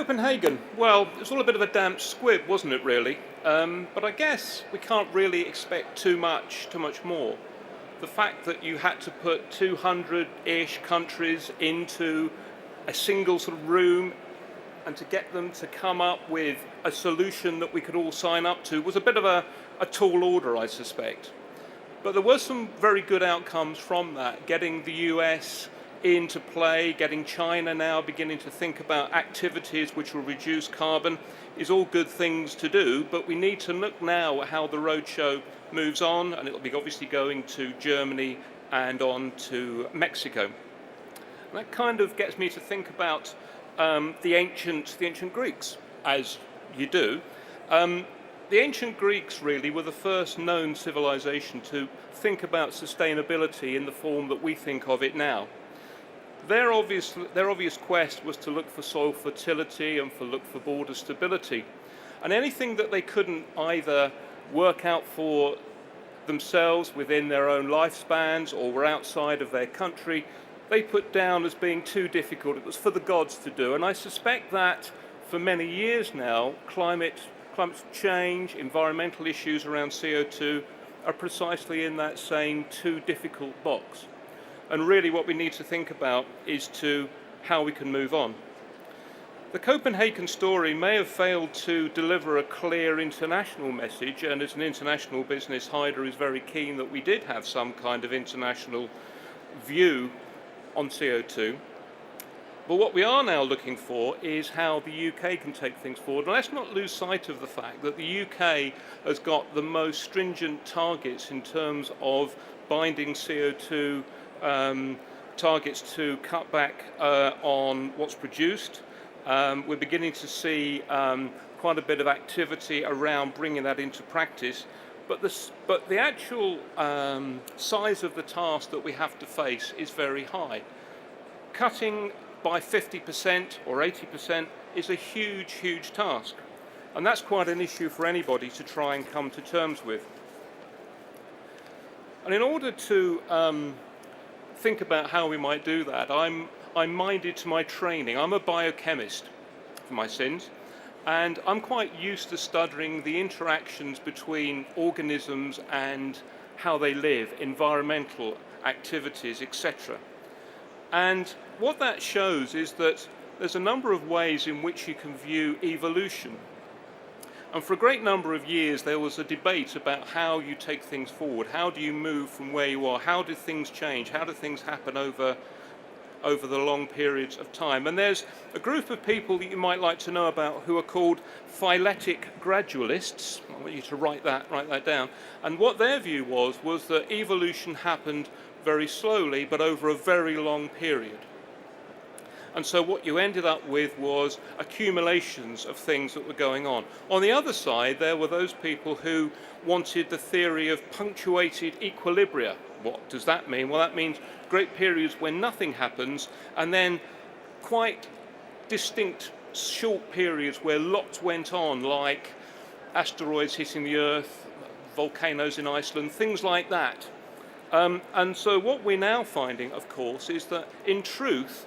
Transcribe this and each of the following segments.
Copenhagen, well, it was all a bit of a damp squib, wasn't it, really? But I guess we can't really expect too much more. The fact that you had to put 200-ish countries into a single sort of room and to get them to come up with a solution that we could all sign up to was a bit of a tall order, I suspect. But there were some very good outcomes from that, getting the US into play, getting China now beginning to think about activities which will reduce carbon is all good things to do, but we need to look now at how the roadshow moves on, and it'll be obviously going to Germany and on to Mexico. And that kind of gets me to think about the ancient Greeks, as you do. The ancient Greeks really were the first known civilization to think about sustainability in the form that we think of it now. Their obvious quest was to look for soil fertility and look for border stability. And anything that they couldn't either work out for themselves within their own lifespans or were outside of their country, they put down as being too difficult. It was for the gods to do. And I suspect that for many years now, climate change, environmental issues around CO2 are precisely in that same too difficult box. And really what we need to think about is how we can move on. The Copenhagen story may have failed to deliver a clear international message, and as an international business, Hyder is very keen that we did have some kind of international view on CO2. But what we are now looking for is how the UK can take things forward. And let's not lose sight of the fact that the UK has got the most stringent targets in terms of binding CO2 targets to cut back on what's produced. We're beginning to see quite a bit of activity around bringing that into practice. But the actual size of the task that we have to face is very high. Cutting by 50% or 80% is a huge task. And that's quite an issue for anybody to try and come to terms with. And in order to think about how we might do that, I'm minded to my training. I'm a biochemist for my sins, and I'm quite used to studying the interactions between organisms and how they live, environmental activities, etc. And what that shows is that there's a number of ways in which you can view evolution. And for a great number of years there was a debate about how you take things forward. How do you move from where you are? How do things change? How do things happen over the long periods of time? And there's a group of people that you might like to know about who are called phyletic gradualists. I want you to write that down. And what their view was that evolution happened very slowly but over a very long period. And so what you ended up with was accumulations of things that were going on. On the other side, there were those people who wanted the theory of punctuated equilibria. What does that mean? Well, that means great periods when nothing happens, and then quite distinct short periods where lots went on, like asteroids hitting the Earth, volcanoes in Iceland, things like that. And so what we're now finding, of course, is that in truth,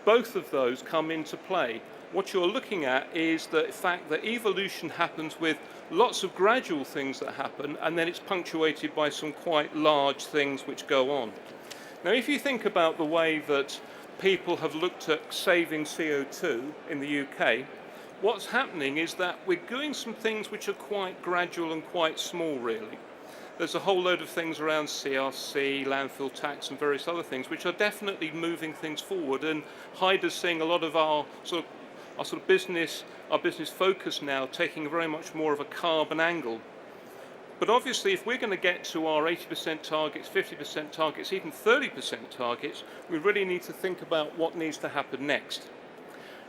both of those come into play. What you're looking at is the fact that evolution happens with lots of gradual things that happen, and then it's punctuated by some quite large things which go on. Now, if you think about the way that people have looked at saving CO2 in the UK, what's happening is that we're doing some things which are quite gradual and quite small, really. There's a whole load of things around CRC, landfill tax and various other things which are definitely moving things forward, and Hyder's seeing a lot of our business focus now taking very much more of a carbon angle. But obviously if we're going to get to our 80% targets, 50% targets, even 30% targets, we really need to think about what needs to happen next.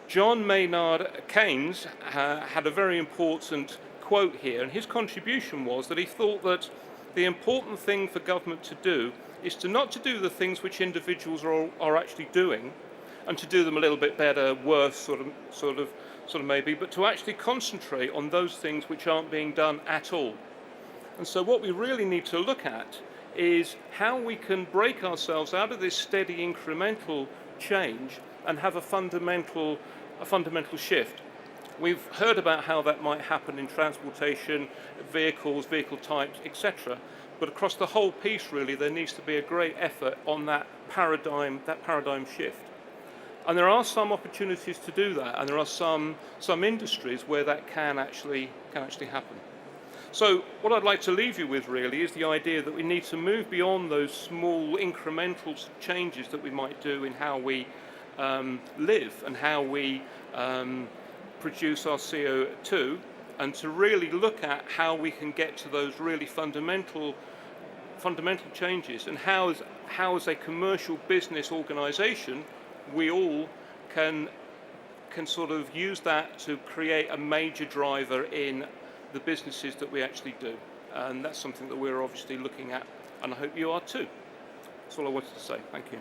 John Maynard Keynes had a very important quote here, and his contribution was that he thought that the important thing for government to do is not to do the things which individuals are actually doing, and to do them a little bit better, worse, sort of maybe, but to actually concentrate on those things which aren't being done at all. And so what we really need to look at is how we can break ourselves out of this steady incremental change and have a fundamental shift. We've heard about how that might happen in transportation, vehicles, vehicle types, etc. But across the whole piece, really, there needs to be a great effort on that paradigm shift. And there are some opportunities to do that, and there are some industries where that can actually happen. So what I'd like to leave you with really is the idea that we need to move beyond those small incremental changes that we might do in how we live and how we produce our CO2, and to really look at how we can get to those really fundamental changes, and how as a commercial business organisation we all can sort of use that to create a major driver in the businesses that we actually do. And that's something that we're obviously looking at, and I hope you are too. That's all I wanted to say. Thank you.